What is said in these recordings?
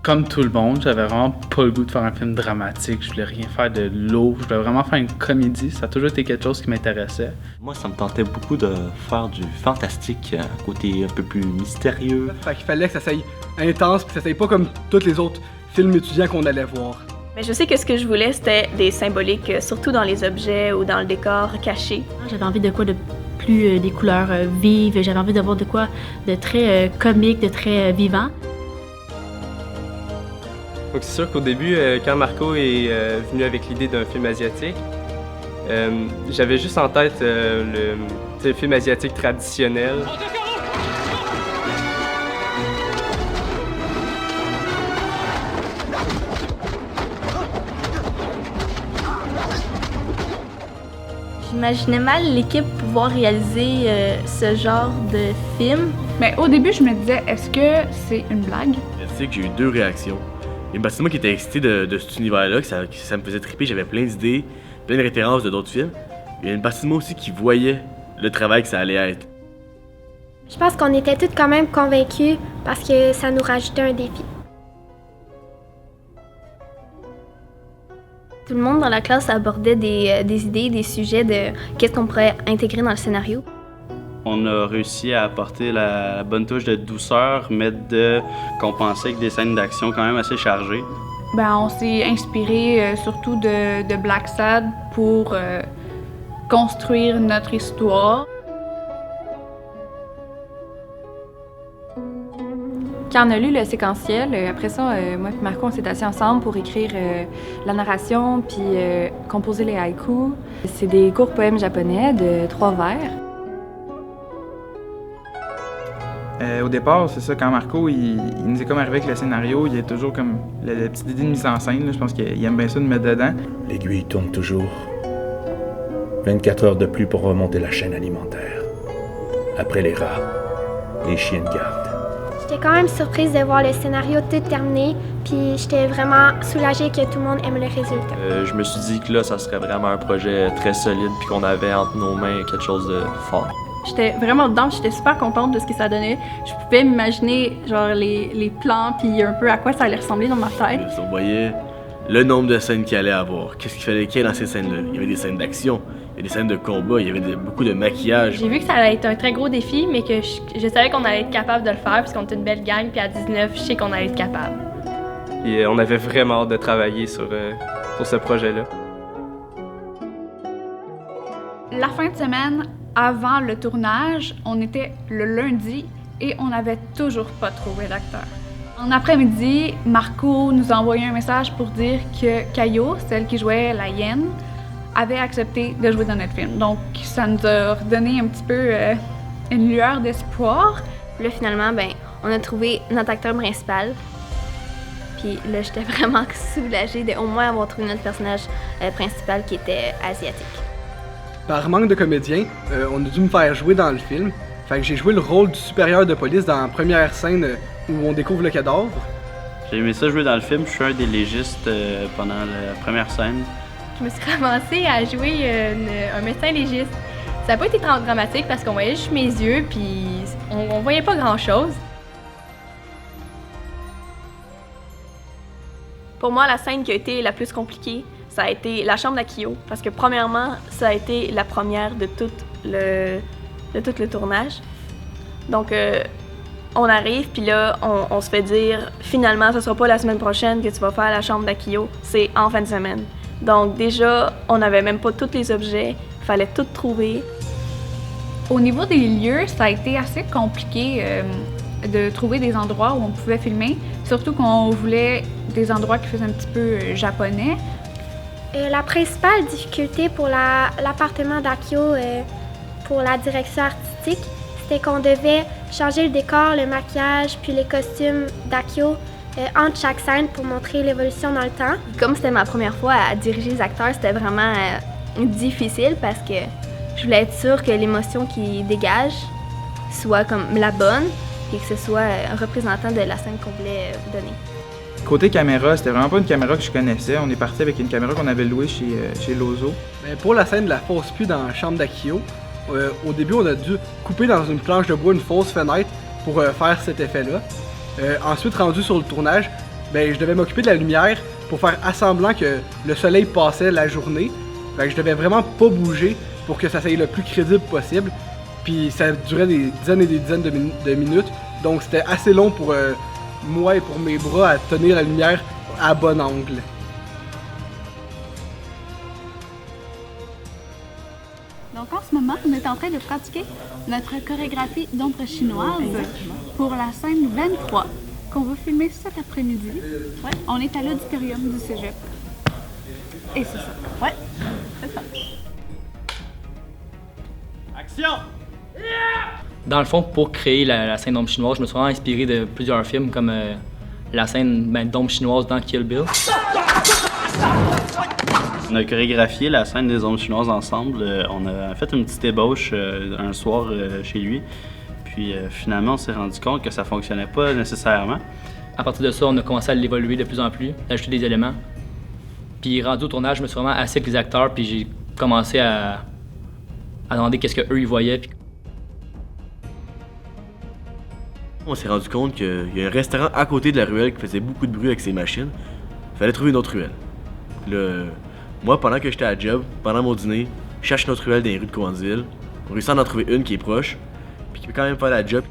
Comme tout le monde, j'avais vraiment pas le goût de faire un film dramatique. Je voulais rien faire de lourd. Je voulais vraiment faire une comédie. Ça a toujours été quelque chose qui m'intéressait. Moi, ça me tentait beaucoup de faire du fantastique, un côté un peu plus mystérieux. Fait qu'il fallait que ça soit intense, puis que ça soit pas comme tous les autres films étudiants qu'on allait voir. Mais je sais que ce que je voulais, c'était des symboliques, surtout dans les objets ou dans le décor caché. J'avais envie de quoi de plus des couleurs vives. J'avais envie d'avoir de quoi de très comique, de très vivant. Donc c'est sûr qu'au début, quand Marco est venu avec l'idée d'un film asiatique, j'avais juste en tête le film asiatique traditionnel. J'imaginais mal l'équipe pouvoir réaliser ce genre de film. Mais au début, je me disais, est-ce que c'est une blague? Je sais que j'ai eu deux réactions. Il y a une partie de moi qui était excité de cet univers-là, que ça me faisait triper, j'avais plein d'idées, plein de références de d'autres films. Il y a une partie de moi aussi qui voyait le travail que ça allait être. Je pense qu'on était tous quand même convaincus parce que ça nous rajoutait un défi. Tout le monde dans la classe abordait des idées, des sujets de qu'est-ce qu'on pourrait intégrer dans le scénario. On a réussi à apporter la bonne touche de douceur, mais de compenser avec des scènes d'action quand même assez chargées. On s'est inspiré surtout de Black Sad pour construire notre histoire. Quand on a lu le séquentiel, après ça, moi et Marco, on s'est assis ensemble pour écrire la narration puis composer les haïkus. C'est des courts poèmes japonais de 3 vers. Au départ, c'est ça, quand Marco il nous est comme arrivé avec le scénario, il y a toujours comme la petite idée de mise en scène, là, je pense qu'il aime bien ça de mettre dedans. L'aiguille tourne toujours. 24 heures de plus pour remonter la chaîne alimentaire. Après les rats, les chiens de garde. J'étais quand même surprise de voir le scénario tout terminé, puis j'étais vraiment soulagée que tout le monde aime le résultat. Je me suis dit que là, ça serait vraiment un projet très solide puis qu'on avait entre nos mains quelque chose de fort. J'étais vraiment dedans, j'étais super contente de ce que ça donnait. Je pouvais m'imaginer genre les plans puis un peu à quoi ça allait ressembler dans ma tête. On voyait le nombre de scènes qu'il allait avoir, qu'est-ce qu'il fallait qu'il y ait dans ces scènes-là. Il y avait des scènes d'action, il y avait des scènes de combat, il y avait beaucoup de maquillage. J'ai vu que ça allait être un très gros défi, mais que je savais qu'on allait être capable de le faire parce qu'on était une belle gang, puis à 19, je sais qu'on allait être capable. Et on avait vraiment hâte de travailler sur ce projet-là. La fin de semaine, avant le tournage, on était le lundi et on n'avait toujours pas trouvé d'acteur. En après-midi, Marco nous a envoyé un message pour dire que Caillou, celle qui jouait la hyène, avait accepté de jouer dans notre film. Donc ça nous a redonné un petit peu une lueur d'espoir. Là, finalement, on a trouvé notre acteur principal. Puis là, j'étais vraiment soulagée de au moins avoir trouvé notre personnage principal qui était asiatique. Par manque de comédiens, on a dû me faire jouer dans le film. Fait que j'ai joué le rôle du supérieur de police dans la première scène où on découvre le cadavre. J'ai aimé ça jouer dans le film, je suis un des légistes pendant la première scène. Je me suis ramassée à jouer un médecin légiste. Ça n'a pas été très dramatique parce qu'on voyait juste mes yeux puis on voyait pas grand-chose. Pour moi, la scène qui a été la plus compliquée, ça a été la chambre d'Akio, parce que premièrement, ça a été la première de tout le tournage. Donc, on arrive, puis là, on se fait dire, finalement, ce sera pas la semaine prochaine que tu vas faire la chambre d'Akio, c'est en fin de semaine. Donc déjà, on n'avait même pas tous les objets, il fallait tout trouver. Au niveau des lieux, ça a été assez compliqué de trouver des endroits où on pouvait filmer, surtout qu'on voulait des endroits qui faisaient un petit peu japonais. La principale difficulté pour l'appartement d'Akio, pour la direction artistique, c'était qu'on devait changer le décor, le maquillage, puis les costumes d'Akio entre chaque scène pour montrer l'évolution dans le temps. Comme c'était ma première fois à diriger les acteurs, c'était vraiment difficile parce que je voulais être sûre que l'émotion qu'ils dégagent soit comme la bonne et que ce soit un représentant de la scène qu'on voulait donner. Côté caméra, c'était vraiment pas une caméra que je connaissais. On est parti avec une caméra qu'on avait louée chez Lozo. Pour la scène de la fausse pute dans la chambre d'Akio, au début, on a dû couper dans une planche de bois une fausse fenêtre pour faire cet effet-là. Ensuite, rendu sur le tournage, ben je devais m'occuper de la lumière pour faire assemblant que le soleil passait la journée. Fait que je devais vraiment pas bouger pour que ça soit le plus crédible possible. Puis ça durait des dizaines et des dizaines de minutes. Donc c'était assez long pour moi et pour mes bras à tenir la lumière à bon angle. Donc en ce moment, on est en train de pratiquer notre chorégraphie d'ombre chinoise pour la scène 23 qu'on va filmer cet après-midi. Ouais. On est à l'auditorium du Cégep. Et c'est ça. Ouais, c'est ça. Action! Dans le fond, pour créer la scène d'ombre chinoise, je me suis vraiment inspiré de plusieurs films comme la scène d'ombre chinoise dans Kill Bill. On a chorégraphié la scène des ombres chinoises ensemble. On a fait une petite ébauche un soir chez lui. Puis finalement, on s'est rendu compte que ça fonctionnait pas nécessairement. À partir de ça, on a commencé à l'évoluer de plus en plus, d'ajouter des éléments. Puis rendu au tournage, je me suis vraiment assis avec les acteurs, puis j'ai commencé à demander qu'est-ce qu'eux ils voyaient. Puis... On s'est rendu compte qu'il y a un restaurant à côté de la ruelle qui faisait beaucoup de bruit avec ses machines. Il fallait trouver une autre ruelle. Là, moi, pendant que j'étais à job, pendant mon dîner, je cherche une autre ruelle dans les rues de Cowansville. On réussit à en trouver une qui est proche, puis qui peut quand même faire la job.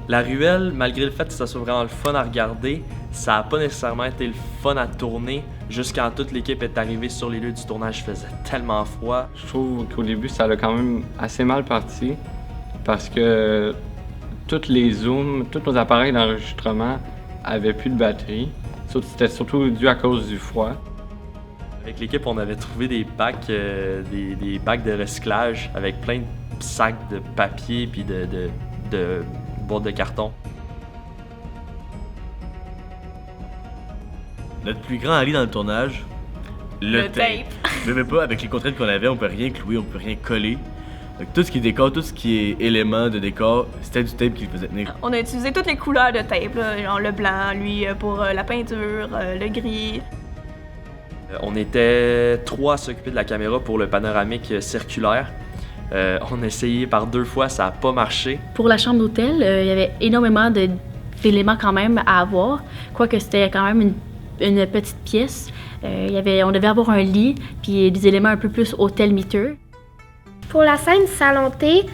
La ruelle, malgré le fait que ça soit vraiment le fun à regarder, ça n'a pas nécessairement été le fun à tourner. Jusqu'à toute l'équipe est arrivée sur les lieux du tournage, il faisait tellement froid. Je trouve qu'au début, ça a quand même assez mal parti parce que tous les zooms, tous nos appareils d'enregistrement avaient plus de batterie. C'était surtout dû à cause du froid. Avec l'équipe, on avait trouvé des bacs, des bacs de recyclage avec plein de sacs de papier puis de boîtes de carton. Notre plus grand allié dans le tournage, le tape. Même pas, avec les contraintes qu'on avait, on peut rien clouer, on peut rien coller. Donc, tout ce qui est décor, tout ce qui est élément de décor, c'était du tape qui le faisait tenir. On a utilisé toutes les couleurs de tape, là, genre le blanc, lui pour la peinture, le gris. On était 3 à s'occuper de la caméra pour le panoramique circulaire. On a essayé par 2 fois, ça n'a pas marché. Pour la chambre d'hôtel, il y avait énormément d'éléments quand même à avoir, quoique c'était quand même une petite pièce. On devait avoir un lit, puis des éléments un peu plus hôtel miteux. Pour la scène du salon thé,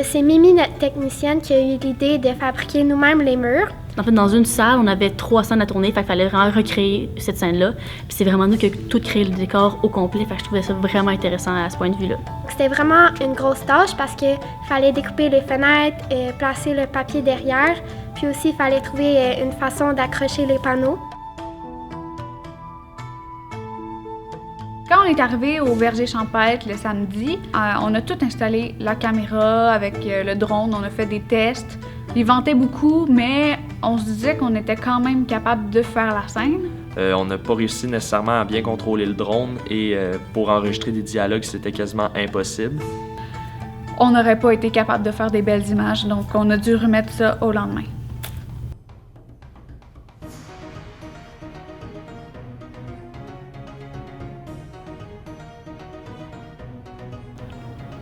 c'est Mimi, notre technicienne, qui a eu l'idée de fabriquer nous-mêmes les murs. En fait, dans une salle, on avait 3 scènes à tourner, fait qu'il fallait vraiment recréer cette scène-là. Puis c'est vraiment nous qui avons tout créé le décor au complet, fait que je trouvais ça vraiment intéressant à ce point de vue-là. C'était vraiment une grosse tâche parce qu'il fallait découper les fenêtres, placer le papier derrière, puis aussi il fallait trouver une façon d'accrocher les panneaux. Quand on est arrivé au Verger Champêtre le samedi, on a tout installé, la caméra avec le drone, on a fait des tests. Il ventait beaucoup, mais on se disait qu'on était quand même capable de faire la scène. On n'a pas réussi nécessairement à bien contrôler le drone et pour enregistrer des dialogues, c'était quasiment impossible. On n'aurait pas été capable de faire des belles images, donc on a dû remettre ça au lendemain.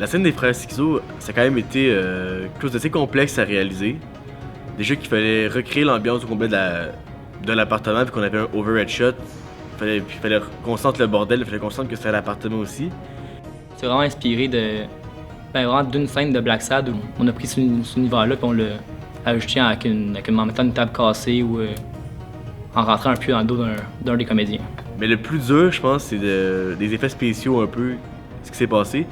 La scène des frères Schizo, ça a quand même été quelque chose d'assez complexe à réaliser. Déjà qu'il fallait recréer l'ambiance au complet de l'appartement, puis qu'on avait un overhead shot. Puis il fallait qu'on sente le bordel, il fallait qu'on sente que c'était l'appartement aussi. C'est vraiment inspiré vraiment d'une scène de Black Sad où on a pris ce univers-là puis on l'a ajouté en mettant une table cassée ou en rentrant un peu dans le dos d'un des comédiens. Mais le plus dur, je pense, c'est des effets spéciaux un peu, ce qui s'est passé.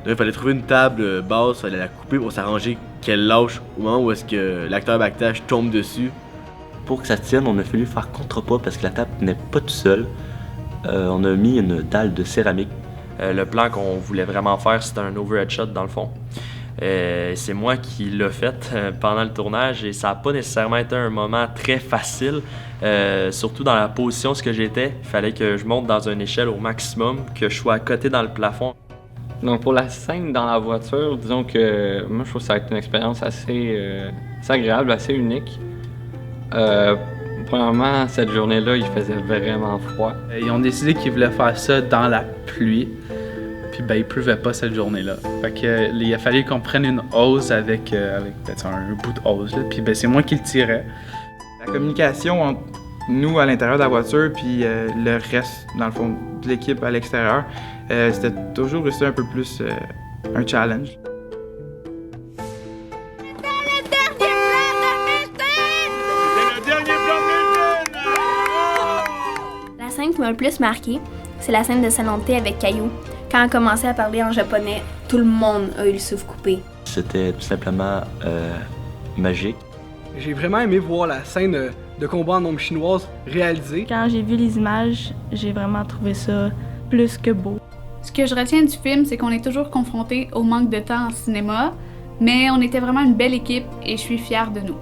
Donc, il fallait trouver une table basse, il fallait la couper pour s'arranger qu'elle lâche au moment où est-ce que l'acteur backstage tombe dessus. Pour que ça tienne, on a fallu faire contrepoids parce que la table n'est pas tout seule. On a mis une dalle de céramique. Le plan qu'on voulait vraiment faire, c'était un overhead shot dans le fond. C'est moi qui l'ai fait pendant le tournage et ça n'a pas nécessairement été un moment très facile, surtout dans la position ce que j'étais. Il fallait que je monte dans une échelle au maximum, que je sois à côté dans le plafond. Donc pour la scène dans la voiture, disons que moi je trouve que ça a été une expérience assez agréable, assez unique. Premièrement, cette journée-là, il faisait vraiment froid. Ils ont décidé qu'ils voulaient faire ça dans la pluie, puis il pleuvait pas cette journée-là. Fait que il a fallu qu'on prenne une hose avec peut-être un bout de hose, là, puis c'est moi qui le tirais. La communication entre nous à l'intérieur de la voiture, puis le reste, dans le fond, de l'équipe à l'extérieur, c'était toujours resté un peu plus un challenge. La scène qui m'a le plus marqué, c'est la scène de Salonté avec Caillou. Quand elle commençait à parler en japonais, tout le monde a eu le souffle coupé. C'était tout simplement magique. J'ai vraiment aimé voir la scène de combat en ombre chinoise réalisée. Quand j'ai vu les images, j'ai vraiment trouvé ça plus que beau. Ce que je retiens du film, c'est qu'on est toujours confronté au manque de temps en cinéma, mais on était vraiment une belle équipe et je suis fière de nous.